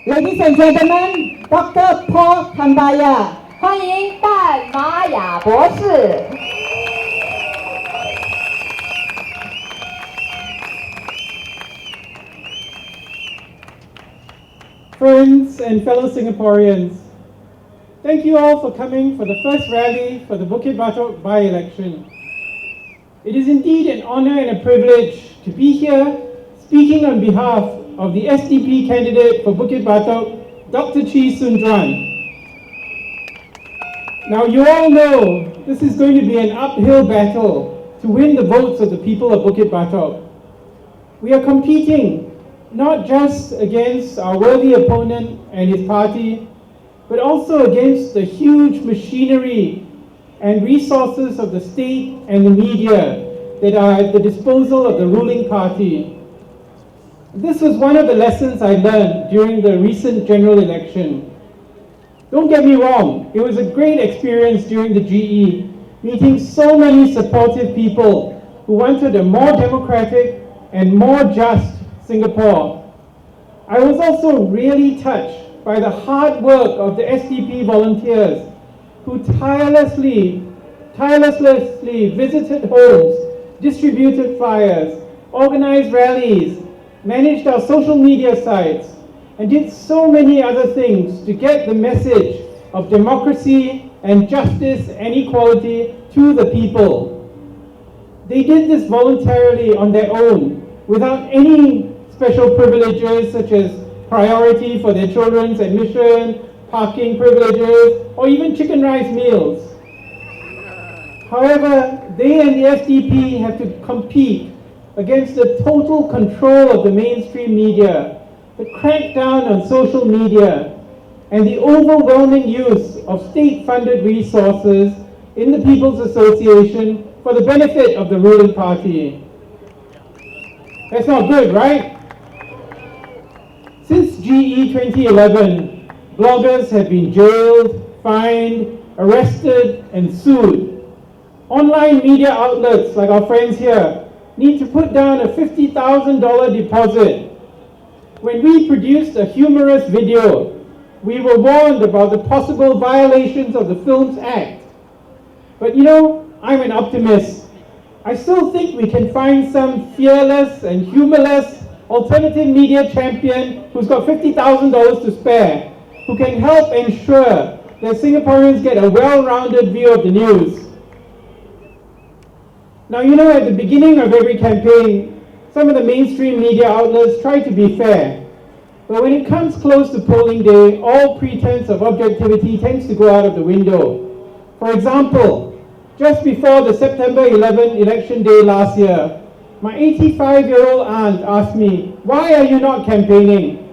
Ladies and gentlemen, Dr. Paul Tambyah. 欢迎淡玛雅博士。Friends and fellow Singaporeans, thank you all for coming for the first rally for the Bukit Batok by-election. It is indeed an honor and a privilege to be here speaking on behalf of the SDP candidate for Bukit Batok, Dr. Chee. Now you all know this is going to be an uphill battle to win the votes of the people of Bukit Batok. We are competing not just against our worthy opponent and his party, but also against the huge machinery and resources of the state and the media that are at the disposal of the ruling party. This was one of the lessons I learned during the recent general election. Don't get me wrong, it was a great experience during the GE, meeting so many supportive people who wanted a more democratic and more just Singapore. I was also really touched by the hard work of the SDP volunteers who tirelessly visited homes, distributed flyers, organized rallies, managed our social media sites, and did so many other things to get the message of democracy and justice and equality to the people. They did this voluntarily on their own, without any special privileges such as priority for their children's admission, parking privileges, or even chicken rice meals. However, they and the SDP have to compete against the total control of the mainstream media, the crackdown on social media, and the overwhelming use of state-funded resources in the People's Association for the benefit of the ruling party. That's not good, right? Since GE 2011, bloggers have been jailed, fined, arrested, and sued. Online media outlets like our friends here need to put down a $50,000 deposit. When we produced a humorous video, we were warned about the possible violations of the Films Act. But you know, I'm an optimist. I still think we can find some fearless and humorless alternative media champion who's got $50,000 to spare, who can help ensure that Singaporeans get a well-rounded view of the news. Now, you know, at the beginning of every campaign, some of the mainstream media outlets try to be fair. But when it comes close to polling day, all pretense of objectivity tends to go out of the window. For example, just before the September 11 election day last year, my 85-year-old aunt asked me, "Why are you not campaigning?"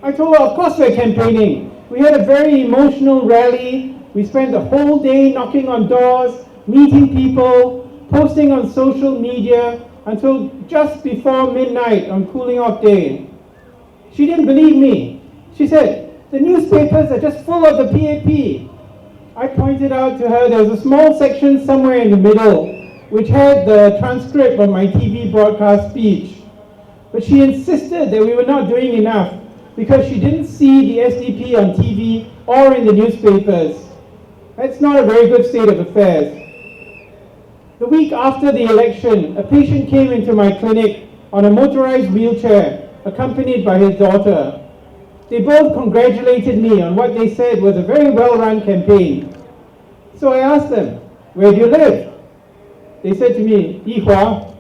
I told her, of course we're campaigning. We had a very emotional rally. We spent the whole day knocking on doors, meeting people, posting on social media until just before midnight on cooling off day. She didn't believe me. She said, "The newspapers are just full of the PAP." I pointed out to her there was a small section somewhere in the middle which had the transcript of my TV broadcast speech. But she insisted that we were not doing enough because she didn't see the SDP on TV or in the newspapers. That's not a very good state of affairs. The week after the election, a patient came into my clinic on a motorized wheelchair, accompanied by his daughter. They both congratulated me on what they said was a very well-run campaign. So I asked them, "Where do you live?" They said to me, "Yihua."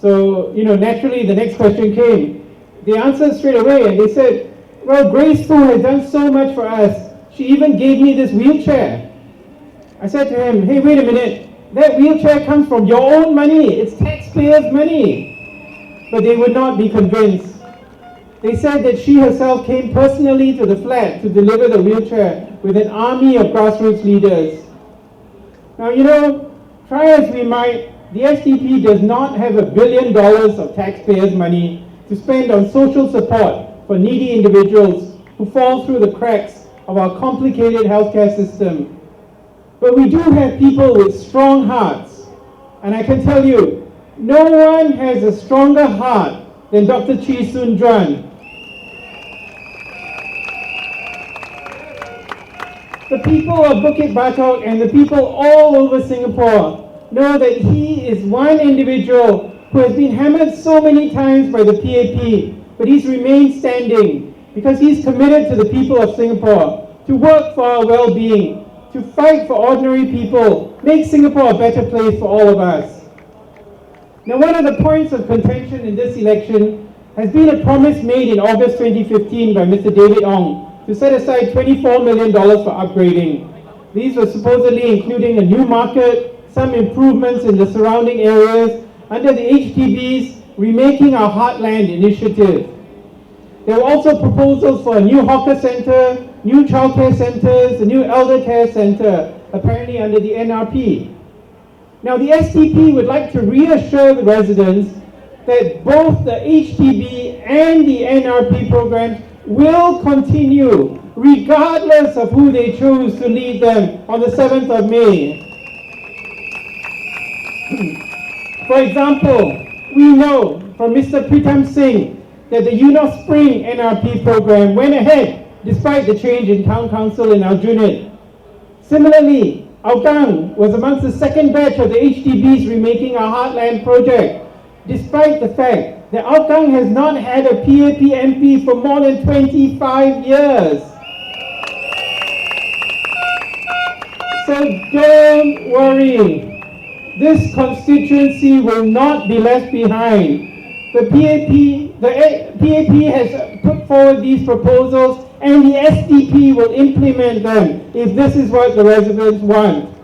So, you know, naturally the next question came. They answered straight away and they said, "Well, Grace Fu has done so much for us. She even gave me this wheelchair." I said to him, "Hey, wait a minute. That wheelchair comes from your own money. It's taxpayers' money." But they would not be convinced. They said that she herself came personally to the flat to deliver the wheelchair with an army of grassroots leaders. Now, you know, try as we might, the SDP does not have $1 billion of taxpayers' money to spend on social support for needy individuals who fall through the cracks of our complicated healthcare system. But we do have people with strong hearts. And I can tell you, no one has a stronger heart than Dr. Chee. The people of Bukit Batok and the people all over Singapore know that he is one individual who has been hammered so many times by the PAP, but he's remained standing because he's committed to the people of Singapore, to work for our well-being, to fight for ordinary people, make Singapore a better place for all of us. Now, one of the points of contention in this election has been a promise made in August 2015 by Mr. David Ong to set aside $24 million for upgrading. These were supposedly including a new market, some improvements in the surrounding areas under the HDB's Remaking Our Heartland initiative. There were also proposals for a new hawker centre, new childcare centres, a new elder care centre, apparently under the NRP. Now, the SDP would like to reassure the residents that both the HDB and the NRP programs will continue regardless of who they choose to lead them on the 7th of May. For example, we know from Mr. Pritam Singh that the Yunos Spring NRP program went ahead despite the change in town council in Aljunied. Similarly, Hougang was amongst the second batch of the HDB's Remaking Our Heartland project, despite the fact that Hougang has not had a PAP MP for more than 25 years. So don't worry, this constituency will not be left behind. The PAP has put forward these proposals and the SDP will implement them if this is what the residents want.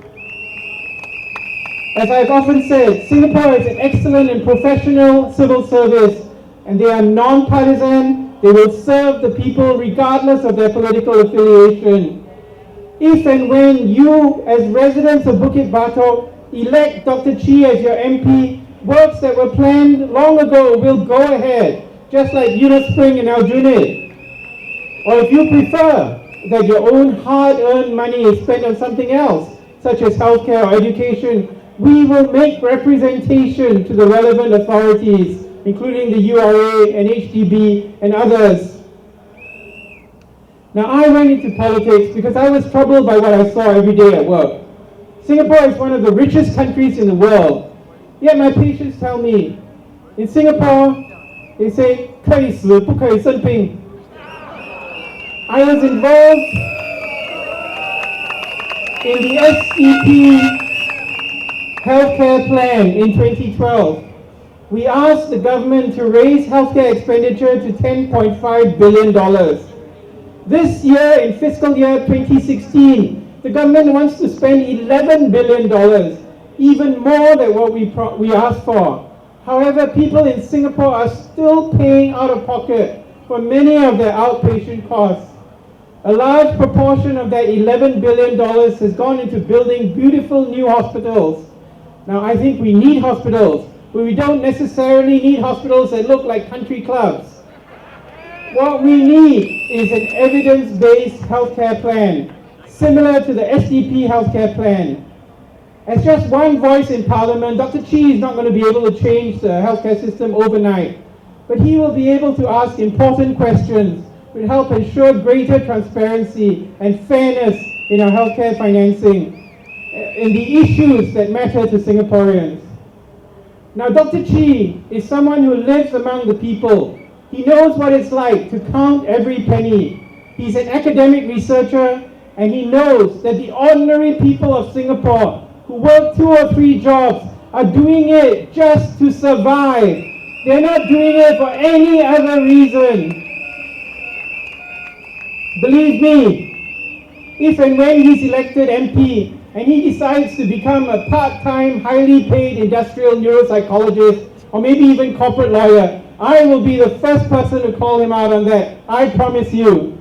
As I've often said, Singapore is an excellent and professional civil service, and they are non-partisan. They will serve the people regardless of their political affiliation. If and when you, as residents of Bukit Batok, elect Dr. Chee as your MP, works that were planned long ago will go ahead, just like Yunos Spring and Aljunied. Or if you prefer that your own hard-earned money is spent on something else, such as healthcare or education, we will make representation to the relevant authorities, including the URA and HDB and others. Now, I went into politics because I was troubled by what I saw every day at work. Singapore is one of the richest countries in the world. Yet my patients tell me, in Singapore, they say, 可以死不可以生病. I was involved in the SDP healthcare plan in 2012. We asked the government to raise healthcare expenditure to $10.5 billion. This year, in fiscal year 2016, the government wants to spend $11 billion, even more than what we asked for. However, people in Singapore are still paying out of pocket for many of their outpatient costs. A large proportion of that $11 billion has gone into building beautiful new hospitals. Now, I think we need hospitals, but we don't necessarily need hospitals that look like country clubs. What we need is an evidence-based healthcare plan, similar to the SDP healthcare plan. As just one voice in Parliament, Dr. Chee is not going to be able to change the healthcare system overnight, but he will be able to ask important questions which help ensure greater transparency and fairness in our healthcare financing, in the issues that matter to Singaporeans. Now, Dr. Chee is someone who lives among the people. He knows what it's like to count every penny. He's an academic researcher, and he knows that the ordinary people of Singapore who work 2 or 3 jobs are doing it just to survive. They're not doing it for any other reason. Believe me, if and when he's elected MP and he decides to become a part-time, highly paid industrial neuropsychologist or maybe even corporate lawyer, I will be the first person to call him out on that. I promise you.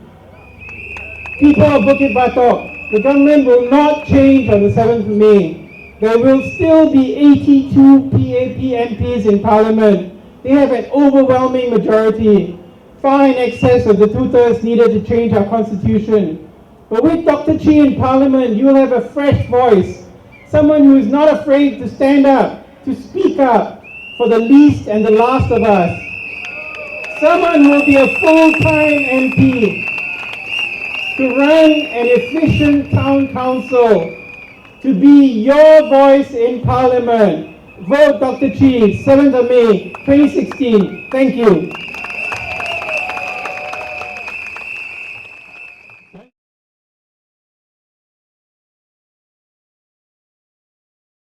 People of Bukit Batok, the government will not change on the 7th of May. There will still be 82 PAP MPs in Parliament. They have an overwhelming majority, far in excess of the 2/3 needed to change our constitution. But with Dr. Chee in Parliament, you will have a fresh voice, someone who is not afraid to stand up, to speak up for the least and the last of us. Someone who will be a full-time MP. to run an efficient town council, to be your voice in Parliament. Vote Dr. Chee, 7th of May, 2016. Thank you.